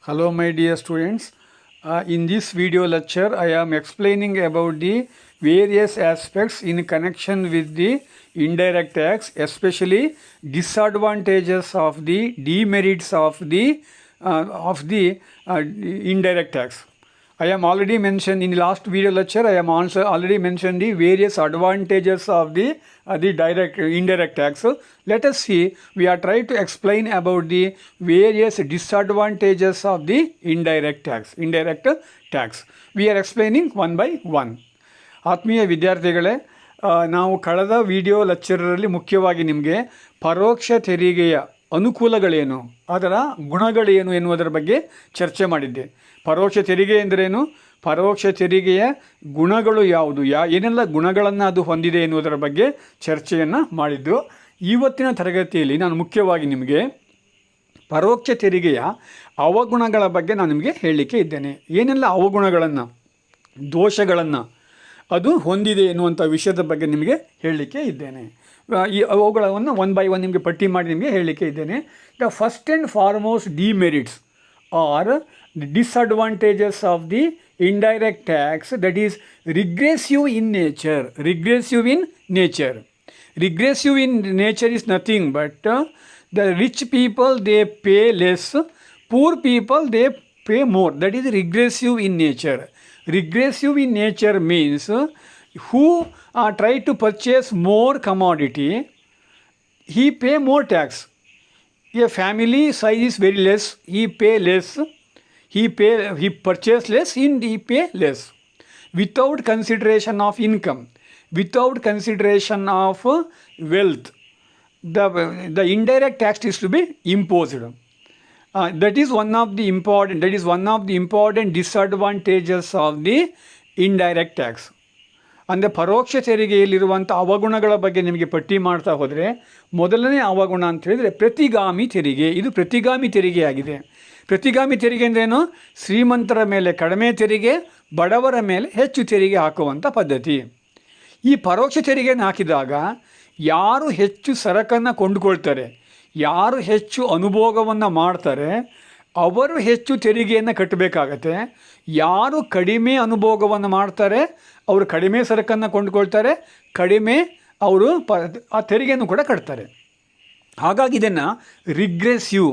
Hello my dear students. In this video lecture I am explaining about the various aspects in connection with the indirect tax, especially disadvantages of the demerits of the indirect tax. I am already mentioned in the last video lecture. I am also already mentioned the various advantages of the indirect tax. Let us see. We are trying to explain about the various disadvantages of the indirect tax. We are explaining one by one. ಆತ್ಮೀಯ ವಿದ್ಯಾರ್ಥಿಗಳೇ, ನಾವು ಕಳೆದ video ಲೆಕ್ಚರಲ್ಲಿ ಮುಖ್ಯವಾಗಿ ನಿಮಗೆ ಪರೋಕ್ಷ ತೆರಿಗೆಯ ಅನುಕೂಲಗಳೇನು, ಅದರ ಗುಣಗಳೇನು ಎನ್ನುವುದರ ಬಗ್ಗೆ ಚರ್ಚೆ ಮಾಡಿದ್ದೆ. ಪರೋಕ್ಷ ತೆರಿಗೆ ಎಂದರೇನು, ಪರೋಕ್ಷ ತೆರಿಗೆಯ ಗುಣಗಳು ಯಾವುದು, ಏನೆಲ್ಲ ಗುಣಗಳನ್ನು ಅದು ಹೊಂದಿದೆ ಎನ್ನುವುದರ ಬಗ್ಗೆ ಚರ್ಚೆಯನ್ನು ಮಾಡಿದ್ದು. ಇವತ್ತಿನ ತರಗತಿಯಲ್ಲಿ ನಾನು ಮುಖ್ಯವಾಗಿ ನಿಮಗೆ ಪರೋಕ್ಷ ತೆರಿಗೆಯ ಅವಗುಣಗಳ ಬಗ್ಗೆ ನಾನು ನಿಮಗೆ ಹೇಳಲಿಕ್ಕೆ ಇದ್ದೇನೆ. ಏನೆಲ್ಲ ಅವಗುಣಗಳನ್ನು, ದೋಷಗಳನ್ನು ಅದು ಹೊಂದಿದೆ ಎನ್ನುವಂಥ ವಿಷಯದ ಬಗ್ಗೆ ನಿಮಗೆ ಹೇಳಲಿಕ್ಕೆ ಇದ್ದೇನೆ. ಈ ಅವುಗಳನ್ನು ಒನ್ ಬೈ ಒನ್ ನಿಮಗೆ ಪಟ್ಟಿ ಮಾಡಿ ನಿಮಗೆ ಹೇಳಲಿಕ್ಕೆ ಇದ್ದೇನೆ. The first and foremost demerits R the disadvantages of the indirect tax, that is regressive in nature. Regressive in nature is nothing but the rich people they pay less, poor people they pay more. That is regressive in nature. Regressive in nature means who try to purchase more commodity, he pay more tax. A family size is very less, he pay less. He purchase less, he pay less, without consideration of income, without consideration of wealth. The indirect tax is to be imposed. That is one of the important disadvantages of the indirect tax. ಅಂದರೆ ಪರೋಕ್ಷ ತೆರಿಗೆಯಲ್ಲಿರುವಂಥ ಅವಗುಣಗಳ ಬಗ್ಗೆ ನಿಮಗೆ ಪಟ್ಟಿ ಮಾಡ್ತಾ ಹೋದರೆ, ಮೊದಲನೇ ಅವಗುಣ ಅಂತ ಹೇಳಿದರೆ ಪ್ರತಿಗಾಮಿ ತೆರಿಗೆ. ಇದು ಪ್ರತಿಗಾಮಿ ತೆರಿಗೆಯಾಗಿದೆ. ಪ್ರತಿಗಾಮಿ ತೆರಿಗೆ ಅಂದ್ರೇನು? ಶ್ರೀಮಂತರ ಮೇಲೆ ಕಡಿಮೆ ತೆರಿಗೆ, ಬಡವರ ಮೇಲೆ ಹೆಚ್ಚು ತೆರಿಗೆ ಹಾಕುವಂಥ ಪದ್ಧತಿ. ಈ ಪರೋಕ್ಷ ತೆರಿಗೆಯನ್ನು ಹಾಕಿದಾಗ ಯಾರು ಹೆಚ್ಚು ಸರಕನ್ನು ಕೊಂಡುಕೊಳ್ತಾರೆ, ಯಾರು ಹೆಚ್ಚು ಅನುಭೋಗವನ್ನು ಮಾಡ್ತಾರೆ, ಅವರು ಹೆಚ್ಚು ತೆರಿಗೆಯನ್ನು ಕಟ್ಟಬೇಕಾಗತ್ತೆ. ಯಾರು ಕಡಿಮೆ ಅನುಭೋಗವನ್ನು ಮಾಡ್ತಾರೆ, ಅವರು ಕಡಿಮೆ ಸರಕನ್ನು ಕೊಂಡುಕೊಳ್ತಾರೆ, ಕಡಿಮೆ ಅವರು ಆ ತೆರಿಗೆಯನ್ನು ಕೂಡ ಕಟ್ತಾರೆ. ಹಾಗಾಗಿ ಇದನ್ನು ರಿಗ್ರೆಸಿವ್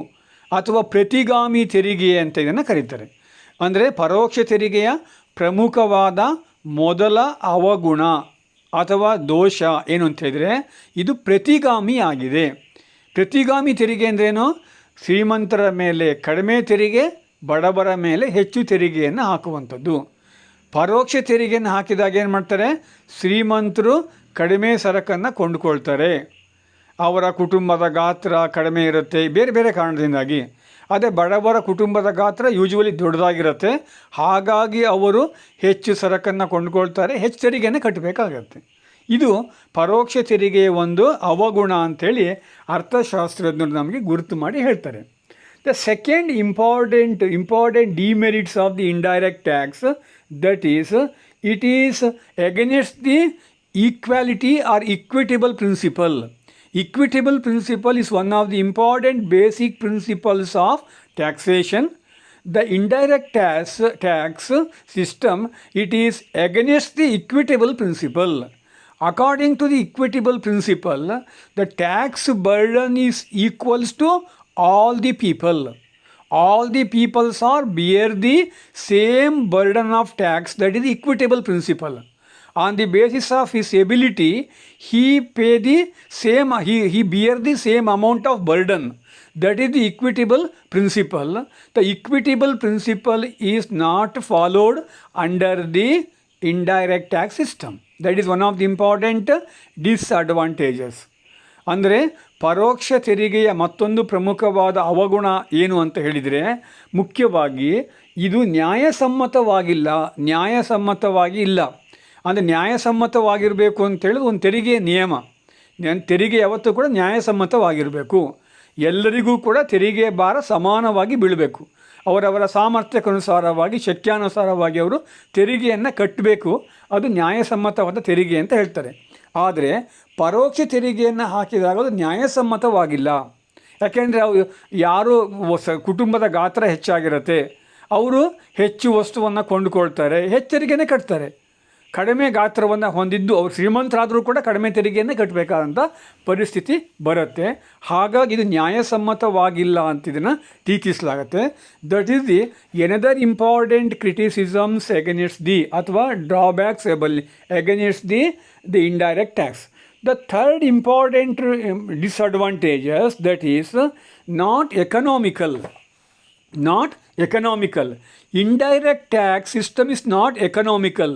ಅಥವಾ ಪ್ರತಿಗಾಮಿ ತೆರಿಗೆ ಅಂತ ಇದನ್ನು ಕರೀತಾರೆ. ಅಂದರೆ ಪರೋಕ್ಷ ತೆರಿಗೆಯ ಪ್ರಮುಖವಾದ ಮೊದಲ ಅವಗುಣ ಅಥವಾ ದೋಷ ಏನು ಅಂತ ಹೇಳಿದರೆ, ಇದು ಪ್ರತಿಗಾಮಿ ಆಗಿದೆ. ಪ್ರತಿಗಾಮಿ ತೆರಿಗೆ ಅಂದ್ರೇನು? ಶ್ರೀಮಂತರ ಮೇಲೆ ಕಡಿಮೆ ತೆರಿಗೆ, ಬಡವರ ಮೇಲೆ ಹೆಚ್ಚು ತೆರಿಗೆಯನ್ನು ಹಾಕುವಂಥದ್ದು. ಪರೋಕ್ಷ ತೆರಿಗೆಯನ್ನು ಹಾಕಿದಾಗ ಏನು ಮಾಡ್ತಾರೆ? ಶ್ರೀಮಂತರು ಕಡಿಮೆ ಸರಕನ್ನು ಕೊಂಡುಕೊಳ್ತಾರೆ, ಅವರ ಕುಟುಂಬದ ಗಾತ್ರ ಕಡಿಮೆ ಇರುತ್ತೆ ಬೇರೆ ಬೇರೆ ಕಾರಣದಿಂದಾಗಿ. ಅದೇ ಬಡವರ ಕುಟುಂಬದ ಗಾತ್ರ ಯೂಶ್ವಲಿ ದೊಡ್ಡದಾಗಿರುತ್ತೆ, ಹಾಗಾಗಿ ಅವರು ಹೆಚ್ಚು ಸರಕನ್ನು ಕೊಂಡುಕೊಳ್ತಾರೆ, ಹೆಚ್ಚು ತೆರಿಗೆಯನ್ನು ಕಟ್ಟಬೇಕಾಗತ್ತೆ. ಇದು ಪರೋಕ್ಷ ತೆರಿಗೆಯ ಒಂದು ಅವಗುಣ ಅಂಥೇಳಿ ಅರ್ಥಶಾಸ್ತ್ರಜ್ಞರು ನಮಗೆ ಗುರುತು ಮಾಡಿ ಹೇಳ್ತಾರೆ. The second important demerits of the indirect tax, that is it is against the equality or equitable principle. Equitable principle is one of the important basic principles of taxation. The indirect tax system, it is against the equitable principle. According to the equitable principle, the tax burden is equals to all the people. All the peoples are bear the same burden of tax. That is the equitable principle. On the basis of his ability, he bear the same amount of burden. That is the equitable principle. The equitable principle is not followed under the indirect tax system. That is one of the important disadvantages. ಅಂದರೆ ಪರೋಕ್ಷ ತೆರಿಗೆಯ ಮತ್ತೊಂದು ಪ್ರಮುಖವಾದ ಅವಗುಣ ಏನು ಅಂತ ಹೇಳಿದರೆ, ಮುಖ್ಯವಾಗಿ ಇದು ನ್ಯಾಯಸಮ್ಮತವಾಗಿ ಇಲ್ಲ. ಅಂದರೆ ನ್ಯಾಯಸಮ್ಮತವಾಗಿರಬೇಕು ಅಂತೇಳಿದ್ರೆ ಒಂದು ತೆರಿಗೆಯ ನಿಯಮ. ತೆರಿಗೆ ಯಾವತ್ತೂ ಕೂಡ ನ್ಯಾಯಸಮ್ಮತವಾಗಿರಬೇಕು. ಎಲ್ಲರಿಗೂ ಕೂಡ ತೆರಿಗೆ ಭಾರ ಸಮಾನವಾಗಿ ಬೀಳಬೇಕು. ಅವರವರ ಸಾಮರ್ಥ್ಯಕ್ಕನುಸಾರವಾಗಿ, ಶಕ್ಯಾನುಸಾರವಾಗಿ ಅವರು ತೆರಿಗೆಯನ್ನು ಕಟ್ಟಬೇಕು. ಅದು ನ್ಯಾಯಸಮ್ಮತವಾದ ತೆರಿಗೆ ಅಂತ ಹೇಳ್ತಾರೆ. ಆದರೆ ಪರೋಕ್ಷ ತೆರಿಗೆಯನ್ನು ಹಾಕಿದಾಗ ಅದು ನ್ಯಾಯಸಮ್ಮತವಾಗಿಲ್ಲ. ಯಾಕೆಂದರೆ ಅವು ಯಾರು ಕುಟುಂಬದ ಗಾತ್ರ ಹೆಚ್ಚಾಗಿರುತ್ತೆ, ಅವರು ಹೆಚ್ಚು ವಸ್ತುವನ್ನು ಕೊಂಡುಕೊಳ್ತಾರೆ, ಹೆಚ್ಚು ತೆರಿಗೆನೇ ಕಟ್ತಾರೆ. ಕಡಿಮೆ ಗಾತ್ರವನ್ನು ಹೊಂದಿದ್ದು ಅವ್ರು ಶ್ರೀಮಂತರಾದರೂ ಕೂಡ ಕಡಿಮೆ ತೆರಿಗೆಯನ್ನೇ ಕಟ್ಟಬೇಕಾದಂಥ ಪರಿಸ್ಥಿತಿ ಬರುತ್ತೆ. ಹಾಗಾಗಿ ಇದು ನ್ಯಾಯಸಮ್ಮತವಾಗಿಲ್ಲ ಅಂತ ಇದನ್ನು ಟೀಕಿಸಲಾಗುತ್ತೆ. That is the another important criticisms against the ಅಥವಾ drawbacks against the indirect tax. The third important disadvantages, that is not economical. Indirect tax system is not economical.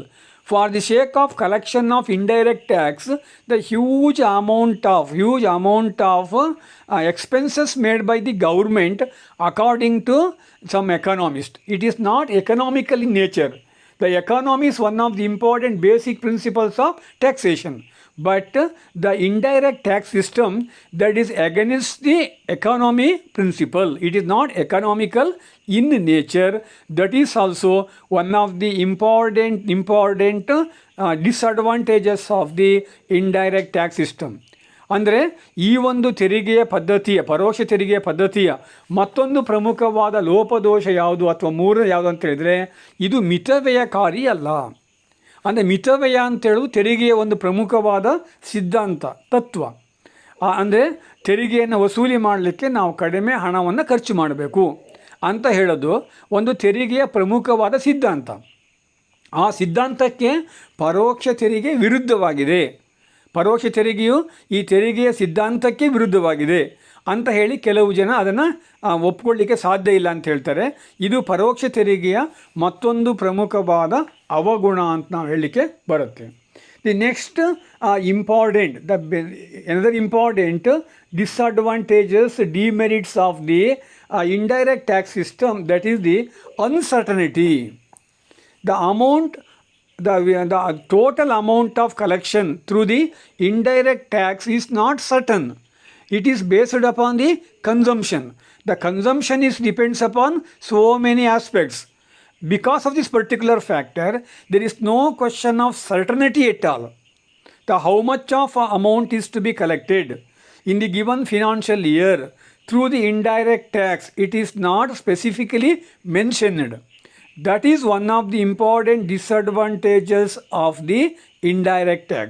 For the sake of collection of indirect tax, the huge amount of expenses made by the government, according to some economists, it is not economical in nature. The economy is one of the important basic principles of taxation. But the indirect tax system, that is against the economy principle. It is not economical in nature. That is also one of the important disadvantages of the indirect tax system. ಅಂದರೆ ಈ ಒಂದು ಪರೋಕ್ಷ ತೆರಿಗೆಯ ಪದ್ಧತಿಯ ಮತ್ತೊಂದು ಪ್ರಮುಖವಾದ ಲೋಪದೋಷ ಯಾವುದು ಅಥವಾ ಮೂರನೇ ಯಾವುದು ಅಂತ ಹೇಳಿದರೆ, ಇದು ಮಿತವ್ಯಯಕಾರಿ ಅಲ್ಲ. ಅಂದರೆ ಮಿತವ್ಯಯ ಅಂತೇಳೋದು ತೆರಿಗೆಯ ಒಂದು ಪ್ರಮುಖವಾದ ಸಿದ್ಧಾಂತ ತತ್ವ. ಅಂದರೆ ತೆರಿಗೆಯನ್ನು ವಸೂಲಿ ಮಾಡಲಿಕ್ಕೆ ನಾವು ಕಡಿಮೆ ಹಣವನ್ನು ಖರ್ಚು ಮಾಡಬೇಕು ಅಂತ ಹೇಳೋದು ಒಂದು ತೆರಿಗೆಯ ಪ್ರಮುಖವಾದ ಸಿದ್ಧಾಂತ. ಆ ಸಿದ್ಧಾಂತಕ್ಕೆ ಪರೋಕ್ಷ ತೆರಿಗೆ ವಿರುದ್ಧವಾಗಿದೆ. ಪರೋಕ್ಷ ತೆರಿಗೆಯು ಈ ತೆರಿಗೆಯ ಸಿದ್ಧಾಂತಕ್ಕೆ ವಿರುದ್ಧವಾಗಿದೆ ಅಂತ ಹೇಳಿ ಕೆಲವು ಜನ ಅದನ್ನು ಒಪ್ಕೊಳ್ಳಿಕ್ಕೆ ಸಾಧ್ಯ ಇಲ್ಲ ಅಂತ ಹೇಳ್ತಾರೆ. ಇದು ಪರೋಕ್ಷ ತೆರಿಗೆಯ ಮತ್ತೊಂದು ಪ್ರಮುಖವಾದ ಅವಗುಣ ಅಂತ ನಾವು ಹೇಳಲಿಕ್ಕೆ ಬರುತ್ತೆ. The next another important disadvantages, demerits of the indirect tax system, that is the uncertainty. The total amount of collection through the indirect tax is not certain. It is based upon the consumption. The consumption depends upon so many aspects. Because of this particular factor, there is no question of certainty at all. How much of amount is to be collected in the given financial year through the indirect tax, it is not specifically mentioned. That is one of the important disadvantages of the indirect tax.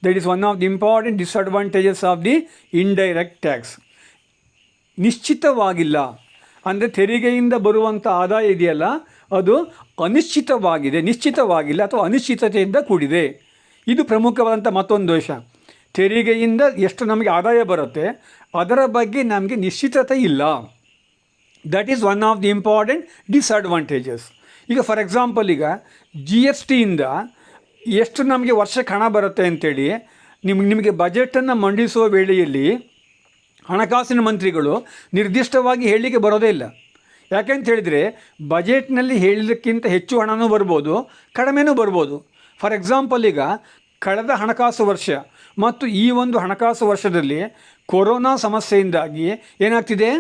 That is one of the important disadvantages of the indirect tax. ನಿಶ್ಚಿತವಾಗಿಲ್ಲ ಅಂದರೆ ತೆರಿಗೆಯಿಂದ ಬರುವಂಥ ಆದಾಯ ಇದೆಯಲ್ಲ, ಅದು ನಿಶ್ಚಿತವಾಗಿಲ್ಲ ಅಥವಾ ಅನಿಶ್ಚಿತತೆಯಿಂದ ಕೂಡಿದೆ. ಇದು ಪ್ರಮುಖವಾದಂಥ ಮತ್ತೊಂದು ದೋಷ. ತೆರಿಗೆಯಿಂದ ಎಷ್ಟು ನಮಗೆ ಆದಾಯ ಬರುತ್ತೆ ಅದರ ಬಗ್ಗೆ ನಮಗೆ ನಿಶ್ಚಿತತೆ ಇಲ್ಲ. That is one of the important disadvantages. ಈಗ ಫಾರ್ ಎಕ್ಸಾಂಪಲ್, ಈಗ GSTಯಿಂದ ಎಷ್ಟು ನಮಗೆ ವರ್ಷಕ್ಕೆ ಹಣ ಬರುತ್ತೆ ಅಂತೇಳಿ ನಿಮಗೆ ಬಜೆಟನ್ನು ಮಂಡಿಸುವ ವೇಳೆಯಲ್ಲಿ ಹಣಕಾಸಿನ ಮಂತ್ರಿಗಳು ನಿರ್ದಿಷ್ಟವಾಗಿ ಹೇಳಲಿಕ್ಕೆ ಬರೋದೇ ಇಲ್ಲ. ಯಾಕೆಂತ ಹೇಳಿದರೆ ಬಜೆಟ್ನಲ್ಲಿ ಹೇಳಿದ್ದಕ್ಕಿಂತ ಹೆಚ್ಚು ಹಣನೂ ಬರ್ಬೋದು, ಕಡಿಮೆನೂ ಬರ್ಬೋದು. ಫಾರ್ ಎಕ್ಸಾಂಪಲ್, ಈಗ ಕಳೆದ ಹಣಕಾಸು ವರ್ಷ ಮತ್ತು ಈ ಒಂದು ಹಣಕಾಸು ವರ್ಷದಲ್ಲಿ ಕೊರೋನಾ ಸಮಸ್ಯೆಯಿಂದಾಗಿ ಏನಾಗ್ತಿದೆ,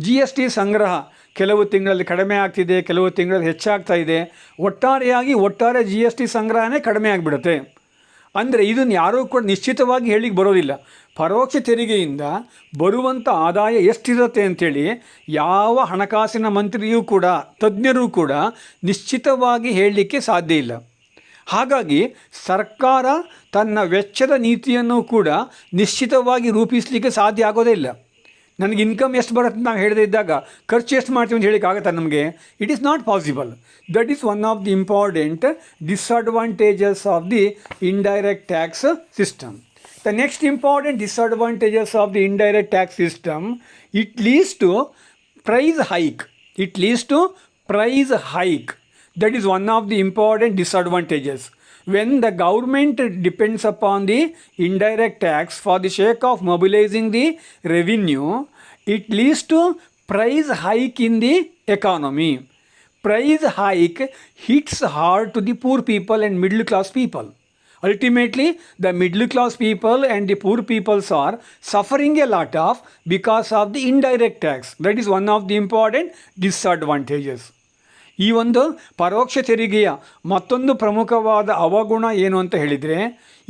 GST ಸಂಗ್ರಹ ಕೆಲವು ತಿಂಗಳಲ್ಲಿ ಕಡಿಮೆ ಆಗ್ತಿದೆ, ಕೆಲವು ತಿಂಗಳಲ್ಲಿ ಹೆಚ್ಚಾಗ್ತಾ ಇದೆ. ಒಟ್ಟಾರೆ GST ಸಂಗ್ರಹನೇ ಕಡಿಮೆ ಆಗಿಬಿಡುತ್ತೆ. ಅಂದರೆ ಇದನ್ನು ಯಾರೂ ಕೂಡ ನಿಶ್ಚಿತವಾಗಿ ಹೇಳಿಕ್ಕೆ ಬರೋದಿಲ್ಲ. ಪರೋಕ್ಷ ತೆರಿಗೆಯಿಂದ ಬರುವಂಥ ಆದಾಯ ಎಷ್ಟಿರುತ್ತೆ ಅಂಥೇಳಿ ಯಾವ ಹಣಕಾಸಿನ ಮಂತ್ರಿಯೂ ಕೂಡ ತಜ್ಞರೂ ಕೂಡ ನಿಶ್ಚಿತವಾಗಿ ಹೇಳಲಿಕ್ಕೆ ಸಾಧ್ಯ ಇಲ್ಲ. ಹಾಗಾಗಿ ಸರ್ಕಾರ ತನ್ನ ವೆಚ್ಚದ ನೀತಿಯನ್ನು ಕೂಡ ನಿಶ್ಚಿತವಾಗಿ ರೂಪಿಸಲಿಕ್ಕೆ ಸಾಧ್ಯ ಆಗೋದೇ ಇಲ್ಲ. ನನಗೆ ಇನ್ಕಮ್ ಎಷ್ಟು ಬರುತ್ತೆ ನಾವು ಹೇಳದೇ ಇದ್ದಾಗ ಖರ್ಚು ಎಷ್ಟು ಮಾಡ್ತೀವಿ ಅಂತ ಹೇಳಿಕ್ಕಾಗತ್ತಾ ನಮಗೆ? It is not possible. That is one of the important disadvantages of the indirect tax system. The next important disadvantages of the indirect tax system, it leads to price hike. That is one of the important disadvantages. When the government depends upon the indirect tax for the sake of mobilizing the revenue, it leads to price hike in the economy. Price hike hits hard to the poor people and middle class people. Ultimately, the middle class people and the poor peoples are suffering a lot because of the indirect tax. That is one of the important disadvantages. ಈ ಒಂದು ಪರೋಕ್ಷ ತೆರಿಗೆಯ ಮತ್ತೊಂದು ಪ್ರಮುಖವಾದ ಅವಗುಣ ಏನು ಅಂತ ಹೇಳಿದರೆ,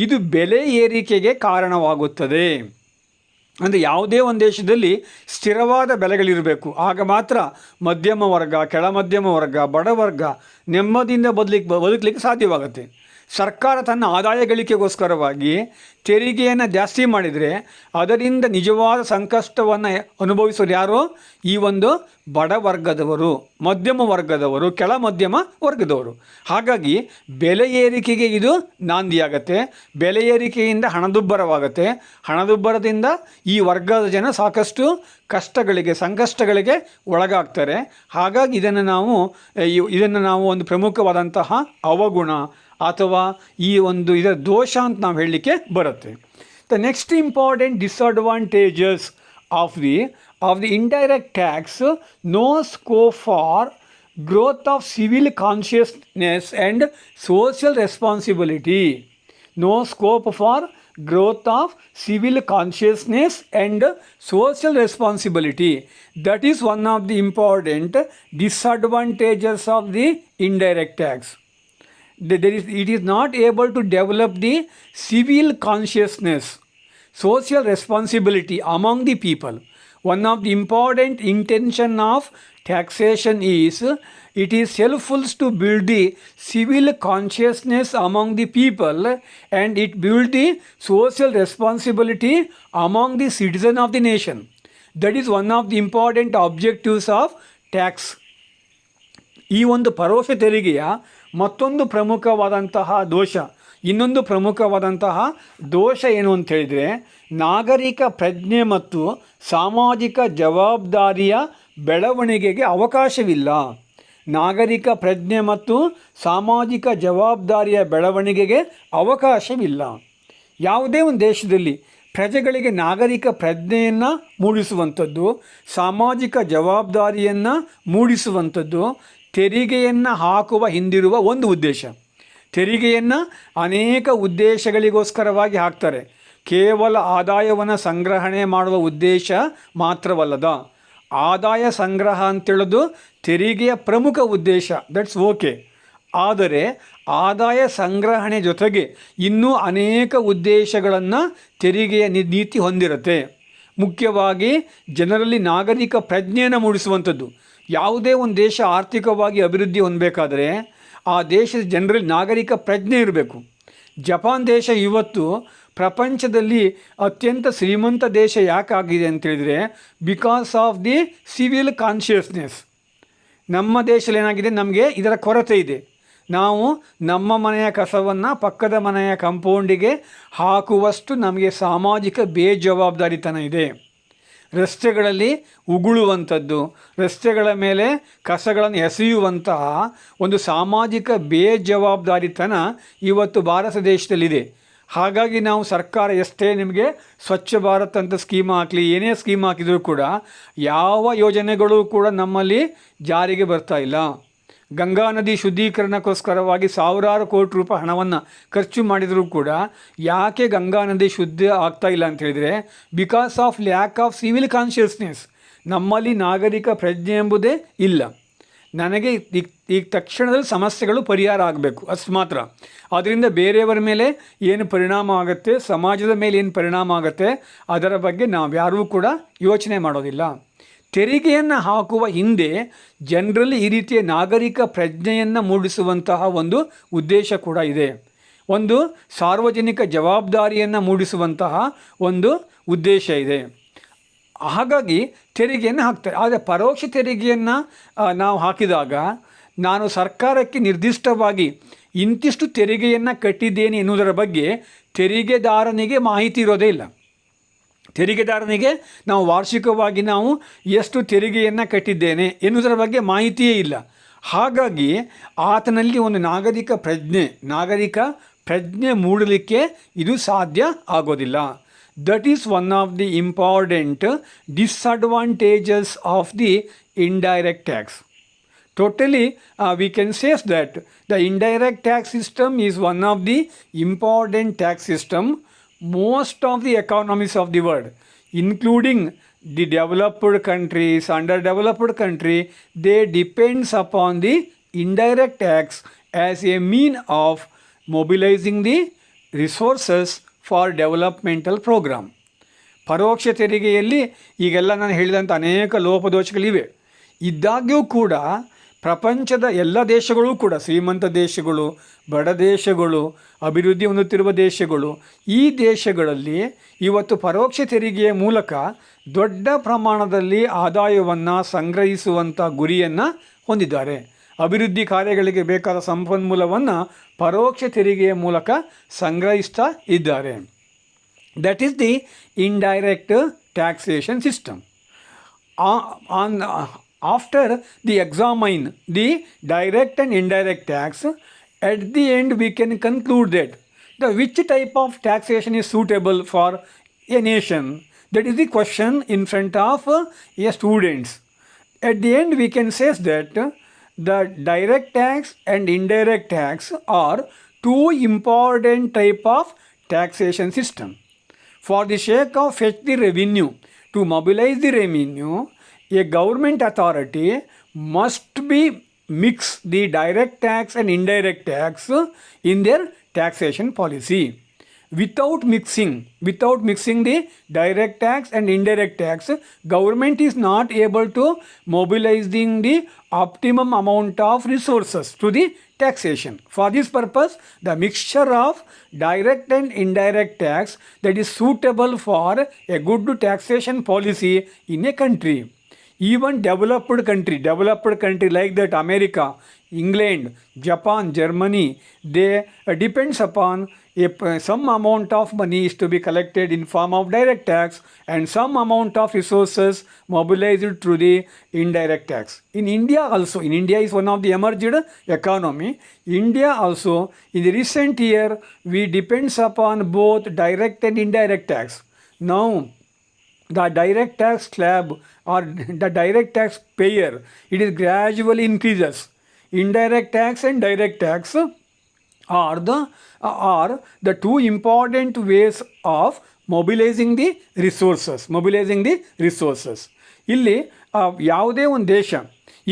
ಇದು ಬೆಲೆ ಏರಿಕೆಗೆ ಕಾರಣವಾಗುತ್ತದೆ. ಅಂದರೆ ಯಾವುದೇ ಒಂದು ದೇಶದಲ್ಲಿ ಸ್ಥಿರವಾದ ಬೆಲೆಗಳಿರಬೇಕು. ಆಗ ಮಾತ್ರ ಮಧ್ಯಮ ವರ್ಗ, ಕೆಳ ಮಧ್ಯಮ ವರ್ಗ, ಬಡವರ್ಗ ನೆಮ್ಮದಿಯಿಂದ ಬದುಕಲಿಕ್ಕೆ ಸಾಧ್ಯವಾಗುತ್ತೆ. ಸರ್ಕಾರ ತನ್ನ ಆದಾಯ ಗಳಿಕೆಗೋಸ್ಕರವಾಗಿ ತೆರಿಗೆಯನ್ನು ಜಾಸ್ತಿ ಮಾಡಿದರೆ ಅದರಿಂದ ನಿಜವಾದ ಸಂಕಷ್ಟವನ್ನು ಅನುಭವಿಸೋರು ಯಾರು? ಈ ಒಂದು ಬಡ ವರ್ಗದವರು, ಮಧ್ಯಮ ವರ್ಗದವರು, ಕೆಳ ಮಧ್ಯಮ ವರ್ಗದವರು. ಹಾಗಾಗಿ ಬೆಲೆ ಏರಿಕೆಗೆ ಇದು ನಾಂದಿಯಾಗತ್ತೆ. ಬೆಲೆ ಏರಿಕೆಯಿಂದ ಹಣದುಬ್ಬರವಾಗುತ್ತೆ. ಹಣದುಬ್ಬರದಿಂದ ಈ ವರ್ಗದ ಜನ ಸಾಕಷ್ಟು ಕಷ್ಟಗಳಿಗೆ, ಸಂಕಷ್ಟಗಳಿಗೆ ಒಳಗಾಗ್ತಾರೆ. ಹಾಗಾಗಿ ಇದನ್ನು ನಾವು ಒಂದು ಪ್ರಮುಖವಾದಂತಹ ಅವಗುಣ ಅಥವಾ ಈ ಒಂದು ಇದರ ದೋಷ ಅಂತ ನಾವು ಹೇಳಲಿಕ್ಕೆ ಬರುತ್ತೆ. The next important disadvantages of the indirect tax: no scope for growth of civil consciousness and social responsibility. No scope for growth of civil consciousness and social responsibility. That is one of the important disadvantages of the indirect tax. It is not able to develop the civil consciousness, social responsibility among the people. One of the important intention of taxation is it is helpful to build the civil consciousness among the people, and it build the social responsibility among the citizen of the nation. That is one of the important objectives of tax. ಈ ಒಂದು ಪರೋಕ್ಷ ತೆರಿಗೆಯ ಮತ್ತೊಂದು ಪ್ರಮುಖವಾದಂತಹ ದೋಷ, ಇನ್ನೊಂದು ಪ್ರಮುಖವಾದಂತಹ ದೋಷ ಏನು ಅಂತ ಹೇಳಿದರೆ, ನಾಗರಿಕ ಪ್ರಜ್ಞೆ ಮತ್ತು ಸಾಮಾಜಿಕ ಜವಾಬ್ದಾರಿಯ ಬೆಳವಣಿಗೆಗೆ ಅವಕಾಶವಿಲ್ಲ. ನಾಗರಿಕ ಪ್ರಜ್ಞೆ ಮತ್ತು ಸಾಮಾಜಿಕ ಜವಾಬ್ದಾರಿಯ ಬೆಳವಣಿಗೆಗೆ ಅವಕಾಶವಿಲ್ಲ. ಯಾವುದೇ ಒಂದು ದೇಶದಲ್ಲಿ ಪ್ರಜೆಗಳಿಗೆ ನಾಗರಿಕ ಪ್ರಜ್ಞೆಯನ್ನು ಮೂಡಿಸುವಂಥದ್ದು, ಸಾಮಾಜಿಕ ಜವಾಬ್ದಾರಿಯನ್ನು ಮೂಡಿಸುವಂಥದ್ದು ತೆರಿಗೆಯನ್ನು ಹಾಕುವ ಹಿಂದಿರುವ ಒಂದು ಉದ್ದೇಶ. ತೆರಿಗೆಯನ್ನು ಅನೇಕ ಉದ್ದೇಶಗಳಿಗೋಸ್ಕರವಾಗಿ ಹಾಕ್ತಾರೆ. ಕೇವಲ ಆದಾಯವನ್ನು ಸಂಗ್ರಹಣೆ ಮಾಡುವ ಉದ್ದೇಶ ಮಾತ್ರವಲ್ಲದ, ಆದಾಯ ಸಂಗ್ರಹ ಅಂತೇಳೋದು ತೆರಿಗೆಯ ಪ್ರಮುಖ ಉದ್ದೇಶ, ದಟ್ಸ್ ಓಕೆ. ಆದರೆ ಆದಾಯ ಸಂಗ್ರಹಣೆ ಜೊತೆಗೆ ಇನ್ನೂ ಅನೇಕ ಉದ್ದೇಶಗಳನ್ನು ತೆರಿಗೆಯ ನೀತಿ ಹೊಂದಿರುತ್ತೆ. ಮುಖ್ಯವಾಗಿ ಜನರಲ್ಲಿ ನಾಗರಿಕ ಪ್ರಜ್ಞೆಯನ್ನು ಮೂಡಿಸುವಂಥದ್ದು. ಯಾವುದೇ ಒಂದು ದೇಶ ಆರ್ಥಿಕವಾಗಿ ಅಭಿವೃದ್ಧಿ ಹೊಂದಬೇಕಾದರೆ ಆ ದೇಶದ ಜನರಲ್ಲಿ ನಾಗರಿಕ ಪ್ರಜ್ಞೆ ಇರಬೇಕು. ಜಪಾನ್ ದೇಶ ಇವತ್ತು ಪ್ರಪಂಚದಲ್ಲಿ ಅತ್ಯಂತ ಶ್ರೀಮಂತ ದೇಶ ಯಾಕಾಗಿದೆ ಅಂತೇಳಿದರೆ because of the civil consciousness. ನಮ್ಮ ದೇಶದಲ್ಲಿ ಏನಾಗಿದೆ, ನಮಗೆ ಇದರ ಕೊರತೆ ಇದೆ. ನಾವು ನಮ್ಮ ಮನೆಯ ಕಸವನ್ನು ಪಕ್ಕದ ಮನೆಯ ಕಂಪೌಂಡಿಗೆ ಹಾಕುವಷ್ಟು ನಮಗೆ ಸಾಮಾಜಿಕ ಬೇಜವಾಬ್ದಾರಿತನ ಇದೆ. ರಸ್ತೆಗಳಲ್ಲಿ ಉಗುಳುವಂಥದ್ದು, ರಸ್ತೆಗಳ ಮೇಲೆ ಕಸಗಳನ್ನು ಎಸೆಯುವಂತಹ ಒಂದು ಸಾಮಾಜಿಕ ಬೇಜವಾಬ್ದಾರಿತನ ಇವತ್ತು ಭಾರತ ದೇಶದಲ್ಲಿದೆ. ಹಾಗಾಗಿ ನಾವು ಸರ್ಕಾರ ಎಷ್ಟೇ ನಿಮಗೆ ಸ್ವಚ್ಛ ಭಾರತ್ ಅಂತ ಸ್ಕೀಮ್ ಹಾಕಲಿ, ಏನೇ ಸ್ಕೀಮ್ ಹಾಕಿದರೂ ಕೂಡ ಯಾವ ಯೋಜನೆಗಳು ಕೂಡ ನಮ್ಮಲ್ಲಿ ಜಾರಿಗೆ ಬರ್ತಾ ಇಲ್ಲ. ಗಂಗಾ ನದಿ ಶುದ್ಧೀಕರಣಕ್ಕೋಸ್ಕರವಾಗಿ ಸಾವಿರಾರು ಕೋಟಿ ರೂಪಾಯಿ ಹಣವನ್ನು ಖರ್ಚು ಮಾಡಿದರೂ ಕೂಡ ಯಾಕೆ ಗಂಗಾ ನದಿ ಶುದ್ಧ ಆಗ್ತಾ ಇಲ್ಲ ಅಂತ ಹೇಳಿದರೆ because of lack of civil consciousness. ನಮ್ಮಲ್ಲಿ ನಾಗರಿಕ ಪ್ರಜ್ಞೆ ಎಂಬುದೇ ಇಲ್ಲ. ನನಗೆ ಈಗ ತಕ್ಷಣದಲ್ಲಿ ಸಮಸ್ಯೆಗಳು ಪರಿಹಾರ ಆಗಬೇಕು, ಅಷ್ಟು ಮಾತ್ರ. ಅದರಿಂದ ಬೇರೆಯವರ ಮೇಲೆ ಏನು ಪರಿಣಾಮ ಆಗುತ್ತೆ, ಸಮಾಜದ ಮೇಲೆ ಏನು ಪರಿಣಾಮ ಆಗುತ್ತೆ, ಅದರ ಬಗ್ಗೆ ನಾವು ಯಾರೂ ಕೂಡ ಯೋಚನೆ ಮಾಡೋದಿಲ್ಲ. ತೆರಿಗೆಯನ್ನು ಹಾಕುವ ಹಿಂದೆ ಜನರಲ್ಲಿ ಈ ರೀತಿಯ ನಾಗರಿಕ ಪ್ರಜ್ಞೆಯನ್ನು ಮೂಡಿಸುವಂತಹ ಒಂದು ಉದ್ದೇಶ ಕೂಡ ಇದೆ. ಒಂದು ಸಾರ್ವಜನಿಕ ಜವಾಬ್ದಾರಿಯನ್ನು ಮೂಡಿಸುವಂತಹ ಒಂದು ಉದ್ದೇಶ ಇದೆ. ಹಾಗಾಗಿ ತೆರಿಗೆಯನ್ನು ಹಾಕ್ತಾರೆ. ಆದರೆ ಪರೋಕ್ಷ ತೆರಿಗೆಯನ್ನು ನಾವು ಹಾಕಿದಾಗ ನಾನು ಸರ್ಕಾರಕ್ಕೆ ನಿರ್ದಿಷ್ಟವಾಗಿ ಇಂತಿಷ್ಟು ತೆರಿಗೆಯನ್ನು ಕಟ್ಟಿದ್ದೇನೆ ಎನ್ನುವುದರ ಬಗ್ಗೆ ತೆರಿಗೆದಾರನಿಗೆ ಮಾಹಿತಿ ಇರೋದೇ ಇಲ್ಲ. ತೆರಿಗೆದಾರನಿಗೆ ನಾವು ವಾರ್ಷಿಕವಾಗಿ ನಾವು ಎಷ್ಟು ತೆರಿಗೆಯನ್ನು ಕಟ್ಟಿದ್ದೇನೆ ಎನ್ನುವುದರ ಬಗ್ಗೆ ಮಾಹಿತಿಯೇ ಇಲ್ಲ. ಹಾಗಾಗಿ ಆತನಲ್ಲಿ ಒಂದು ನಾಗರಿಕ ಪ್ರಜ್ಞೆ ಮೂಡಲಿಕ್ಕೆ ಇದು ಸಾಧ್ಯ ಆಗೋದಿಲ್ಲ. That is one of the important disadvantages of the indirect tax. Totally, we can say that the indirect tax system is one of the important tax system. Most of the economies of the world, including the developed countries, underdeveloped country, they depends upon the indirect tax as a mean of mobilizing the resources for developmental program. ಪರೋಕ್ಷ ತೆರಿಗೆಯಲ್ಲಿ ಈಗೆಲ್ಲ ನಾನು ಹೇಳಿದಂಥ ಅನೇಕ ಲೋಪದೋಷಗಳಿವೆ. ಇದ್ದಾಗ್ಯೂ ಕೂಡ ಪ್ರಪಂಚದ ಎಲ್ಲ ದೇಶಗಳೂ ಕೂಡ, ಶ್ರೀಮಂತ ದೇಶಗಳು, ಬಡ ದೇಶಗಳು, ಅಭಿವೃದ್ಧಿ ಹೊಂದುತ್ತಿರುವ ದೇಶಗಳು, ಈ ದೇಶಗಳಲ್ಲಿ ಇವತ್ತು ಪರೋಕ್ಷ ತೆರಿಗೆಯ ಮೂಲಕ ದೊಡ್ಡ ಪ್ರಮಾಣದಲ್ಲಿ ಆದಾಯವನ್ನು ಸಂಗ್ರಹಿಸುವಂಥ ಗುರಿಯನ್ನು ಹೊಂದಿದ್ದಾರೆ. ಅಭಿವೃದ್ಧಿ ಕಾರ್ಯಗಳಿಗೆ ಬೇಕಾದ ಸಂಪನ್ಮೂಲವನ್ನು ಪರೋಕ್ಷ ತೆರಿಗೆಯ ಮೂಲಕ ಸಂಗ್ರಹಿಸ್ತಾ ಇದ್ದಾರೆ. That is the indirect taxation system. After the examine the direct and indirect tax, at the end we can conclude that which type of taxation is suitable for a nation. That is the question in front of a students. At the end we can say that the direct tax and indirect tax are two important type of taxation system. For the sake of fetch the revenue, to mobilize the revenue, a government authority must be mix the direct tax and indirect tax in their taxation policy. Without mixing the direct tax and indirect tax, government is not able to mobilizing the optimum amount of resources to the taxation. For this purpose, the mixture of direct and indirect tax that is suitable for a good taxation policy in a country. Even developed country like that America, England, Japan, Germany, they depends upon some amount of money is to be collected in form of direct tax and some amount of resources mobilized through the indirect tax. In India also, India is one of the emerged economy. India also, in the recent year, we depends upon both direct and indirect tax. Now, the direct tax slab or the direct tax payer, it is gradually increases. Indirect tax and direct tax are the two important ways of mobilizing the resources. ಇಲ್ಲಿ ಯಾವುದೇ ಒಂದು ದೇಶ,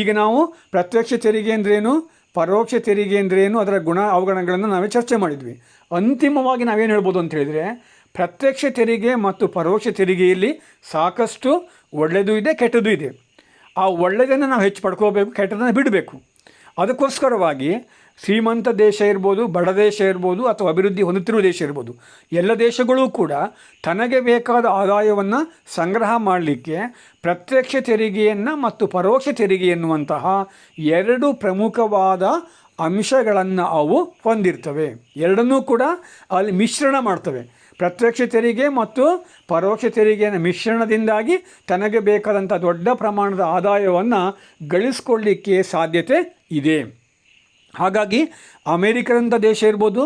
ಈಗ ನಾವು ಪ್ರತ್ಯಕ್ಷ ತೆರಿಗೆ ಅಂದ್ರೇನು, ಪರೋಕ್ಷ ತೆರಿಗೆ ಅಂದ್ರೇನು, ಅದರ ಗುಣ ಅವಗುಣಗಳನ್ನು ನಾವೇ ಚರ್ಚೆ ಮಾಡಿದ್ವಿ. ಅಂತಿಮವಾಗಿ ನಾವೇನು ಹೇಳ್ಬೋದು ಅಂತ ಹೇಳಿದರೆ, ಪ್ರತ್ಯಕ್ಷ ತೆರಿಗೆ ಮತ್ತು ಪರೋಕ್ಷ ತೆರಿಗೆಯಲ್ಲಿ ಸಾಕಷ್ಟು ಒಳ್ಳೆಯದು ಇದೆ, ಕೆಟ್ಟದ್ದು ಇದೆ. ಆ ಒಳ್ಳೆಯದನ್ನು ನಾವು ಹೆಚ್ಚು ಪಡ್ಕೋಬೇಕು, ಕೆಟ್ಟದನ್ನು ಬಿಡಬೇಕು. ಅದಕ್ಕೋಸ್ಕರವಾಗಿ ಶ್ರೀಮಂತ ದೇಶ ಇರ್ಬೋದು, ಬಡ ದೇಶ ಇರ್ಬೋದು, ಅಥವಾ ಅಭಿವೃದ್ಧಿ ಹೊಂದುತ್ತಿರುವ ದೇಶ ಇರ್ಬೋದು, ಎಲ್ಲ ದೇಶಗಳೂ ಕೂಡ ತನಗೆ ಬೇಕಾದ ಆದಾಯವನ್ನು ಸಂಗ್ರಹ ಮಾಡಲಿಕ್ಕೆ ಪ್ರತ್ಯಕ್ಷ ತೆರಿಗೆಯನ್ನು ಮತ್ತು ಪರೋಕ್ಷ ತೆರಿಗೆ ಎನ್ನುವಂತಹ ಎರಡು ಪ್ರಮುಖವಾದ ಅಂಶಗಳನ್ನು ಅವು ಹೊಂದಿರ್ತವೆ. ಎರಡನ್ನೂ ಕೂಡ ಅಲ್ಲಿ ಮಿಶ್ರಣ ಮಾಡ್ತವೆ. ಪ್ರತ್ಯಕ್ಷ ತೆರಿಗೆ ಮತ್ತು ಪರೋಕ್ಷ ತೆರಿಗೆಯ ಮಿಶ್ರಣದಿಂದಾಗಿ ತನಗೆ ಬೇಕಾದಂಥ ದೊಡ್ಡ ಪ್ರಮಾಣದ ಆದಾಯವನ್ನು ಗಳಿಸ್ಕೊಳ್ಳಿಕ್ಕೆ ಸಾಧ್ಯತೆ ಇದೆ. ಹಾಗಾಗಿ ಅಮೇರಿಕದಂಥ ದೇಶ ಇರ್ಬೋದು,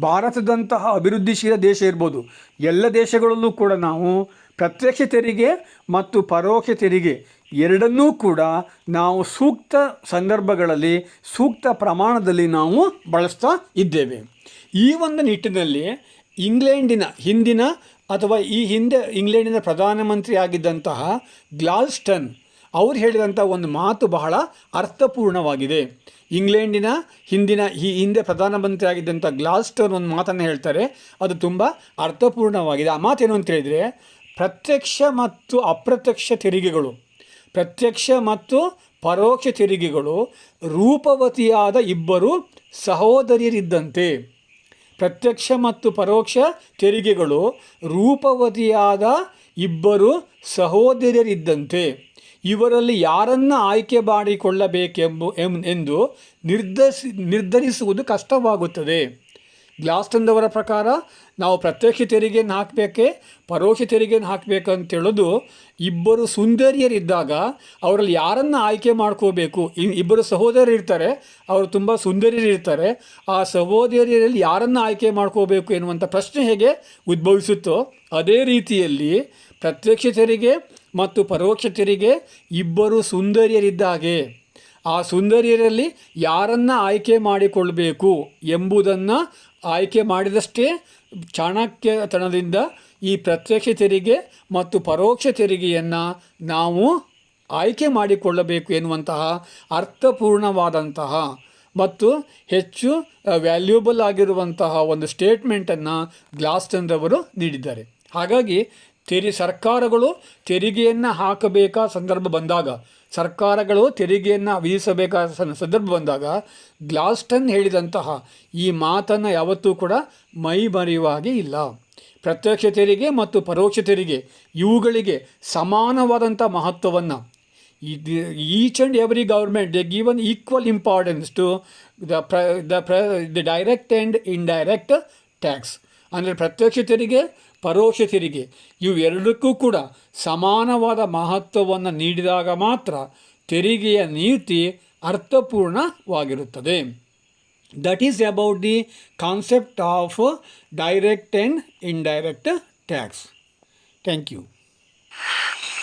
ಭಾರತದಂತಹ ಅಭಿವೃದ್ಧಿಶೀಲ ದೇಶ ಇರ್ಬೋದು, ಎಲ್ಲ ದೇಶಗಳಲ್ಲೂ ಕೂಡ ನಾವು ಪ್ರತ್ಯಕ್ಷ ತೆರಿಗೆ ಮತ್ತು ಪರೋಕ್ಷ ತೆರಿಗೆ ಎರಡನ್ನೂ ಕೂಡ ನಾವು ಸೂಕ್ತ ಸಂದರ್ಭಗಳಲ್ಲಿ ಸೂಕ್ತ ಪ್ರಮಾಣದಲ್ಲಿ ನಾವು ಬಳಸ್ತಾ ಇದ್ದೇವೆ. ಈ ಒಂದು ನಿಟ್ಟಿನಲ್ಲಿ ಇಂಗ್ಲೆಂಡಿನ ಹಿಂದಿನ ಅಥವಾ ಈ ಹಿಂದೆ ಇಂಗ್ಲೆಂಡಿನ ಪ್ರಧಾನಮಂತ್ರಿ ಆಗಿದ್ದಂತಹ ಗ್ಲಾಲ್ಸ್ಟನ್ ಅವರು ಹೇಳಿದಂಥ ಒಂದು ಮಾತು ಬಹಳ ಅರ್ಥಪೂರ್ಣವಾಗಿದೆ. ಇಂಗ್ಲೆಂಡಿನ ಹಿಂದೆ ಪ್ರಧಾನಮಂತ್ರಿ ಆಗಿದ್ದಂಥ ಗ್ಲಾಲ್ಸ್ಟನ್ ಒಂದು ಮಾತನ್ನು ಹೇಳ್ತಾರೆ, ಅದು ತುಂಬ ಅರ್ಥಪೂರ್ಣವಾಗಿದೆ. ಆ ಮಾತೇನು ಅಂತ ಹೇಳಿದರೆ, ಪ್ರತ್ಯಕ್ಷ ಮತ್ತು ಅಪ್ರತ್ಯಕ್ಷ ತೆರಿಗೆಗಳು, ಪ್ರತ್ಯಕ್ಷ ಮತ್ತು ಪರೋಕ್ಷ ತೆರಿಗೆಗಳು ರೂಪವತಿಯಾದ ಇಬ್ಬರು ಸಹೋದರಿಯರಿದ್ದಂತೆ. ಪ್ರತ್ಯಕ್ಷ ಮತ್ತು ಪರೋಕ್ಷ ತೆರಿಗೆಗಳು ರೂಪವತಿಯಾದ ಇಬ್ಬರು ಸಹೋದರಿಯರಿದ್ದಂತೆ. ಇವರಲ್ಲಿ ಯಾರನ್ನು ಆಯ್ಕೆ ಎಂದು ನಿರ್ಧರಿಸುವುದು ಕಷ್ಟವಾಗುತ್ತದೆ. ಗ್ಲಾಸ್ಟನ್ದವರ ಪ್ರಕಾರ ನಾವು ಪ್ರತ್ಯಕ್ಷ ತೆರಿಗೆಯನ್ನು ಹಾಕಬೇಕೆ, ಪರೋಕ್ಷ ತೆರಿಗೆಯನ್ನು ಹಾಕಬೇಕಂತ ಹೇಳೋದು, ಇಬ್ಬರು ಸುಂದರಿಯರಿದ್ದಾಗ ಅವರಲ್ಲಿ ಯಾರನ್ನು ಆಯ್ಕೆ ಮಾಡ್ಕೋಬೇಕು. ಇಬ್ಬರು ಸಹೋದರರು ಇರ್ತಾರೆ, ಅವರು ತುಂಬ ಸುಂದರಿಯರಿರ್ತಾರೆ, ಆ ಸಹೋದರಿಯರಲ್ಲಿ ಯಾರನ್ನು ಆಯ್ಕೆ ಮಾಡ್ಕೋಬೇಕು ಎನ್ನುವಂಥ ಪ್ರಶ್ನೆ ಹೇಗೆ ಉದ್ಭವಿಸುತ್ತೋ ಅದೇ ರೀತಿಯಲ್ಲಿ ಪ್ರತ್ಯಕ್ಷ ತೆರಿಗೆ ಮತ್ತು ಪರೋಕ್ಷ ತೆರಿಗೆ ಇಬ್ಬರು ಸುಂದರಿಯರಿದ್ದಾಗೆ ಆ ಸುಂದರಿಯರಲ್ಲಿ ಯಾರನ್ನು ಆಯ್ಕೆ ಮಾಡಿಕೊಳ್ಳಬೇಕು ಎಂಬುದನ್ನು ಆಯ್ಕೆ ಮಾಡಿದಷ್ಟೇ ಚಾಣಕ್ಯತನದಿಂದ ಈ ಪ್ರತ್ಯಕ್ಷ ತೆರಿಗೆ ಮತ್ತು ಪರೋಕ್ಷ ತೆರಿಗೆಯನ್ನು ನಾವು ಆಯ್ಕೆ ಮಾಡಿಕೊಳ್ಳಬೇಕು ಎನ್ನುವಂತಹ ಅರ್ಥಪೂರ್ಣವಾದಂತಹ ಮತ್ತು ಹೆಚ್ಚು ವ್ಯಾಲ್ಯೂಬಲ್ ಆಗಿರುವಂತಹ ಒಂದು ಸ್ಟೇಟ್ಮೆಂಟನ್ನು ಗ್ಲಾಸ್ಟನ್ರವರು ನೀಡಿದ್ದಾರೆ. ಹಾಗಾಗಿ ಸರ್ಕಾರಗಳು ತೆರಿಗೆಯನ್ನು ಹಾಕಬೇಕಾದ ಸಂದರ್ಭ ಬಂದಾಗ, ಸರ್ಕಾರಗಳು ತೆರಿಗೆಯನ್ನು ವಿಧಿಸಬೇಕಾದ ಸಂದರ್ಭ ಬಂದಾಗ ಗ್ಲಾಸ್ಟನ್ ಹೇಳಿದಂತಹ ಈ ಮಾತನ್ನು ಯಾವತ್ತೂ ಕೂಡ ಮೈ ಮರೆಯುವಾಗೆ ಇಲ್ಲ. ಪ್ರತ್ಯಕ್ಷ ತೆರಿಗೆ ಮತ್ತು ಪರೋಕ್ಷ ತೆರಿಗೆ ಇವುಗಳಿಗೆ ಸಮಾನವಾದಂಥ ಮಹತ್ವವನ್ನು each and every government they given equal importance to the direct and indirect tax. ಅಂದರೆ ಪ್ರತ್ಯಕ್ಷ ತೆರಿಗೆ, ಪರೋಕ್ಷ ತೆರಿಗೆ ಇವೆರಡಕ್ಕೂ ಕೂಡ ಸಮಾನವಾದ ಮಹತ್ವವನ್ನು ನೀಡಿದಾಗ ಮಾತ್ರ ತೆರಿಗೆಯ ನೀತಿ ಅರ್ಥಪೂರ್ಣವಾಗಿರುತ್ತದೆ. That is about the concept of direct and indirect tax. Thank you.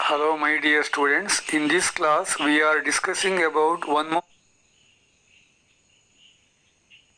Hello my dear students, in this class we are discussing about one more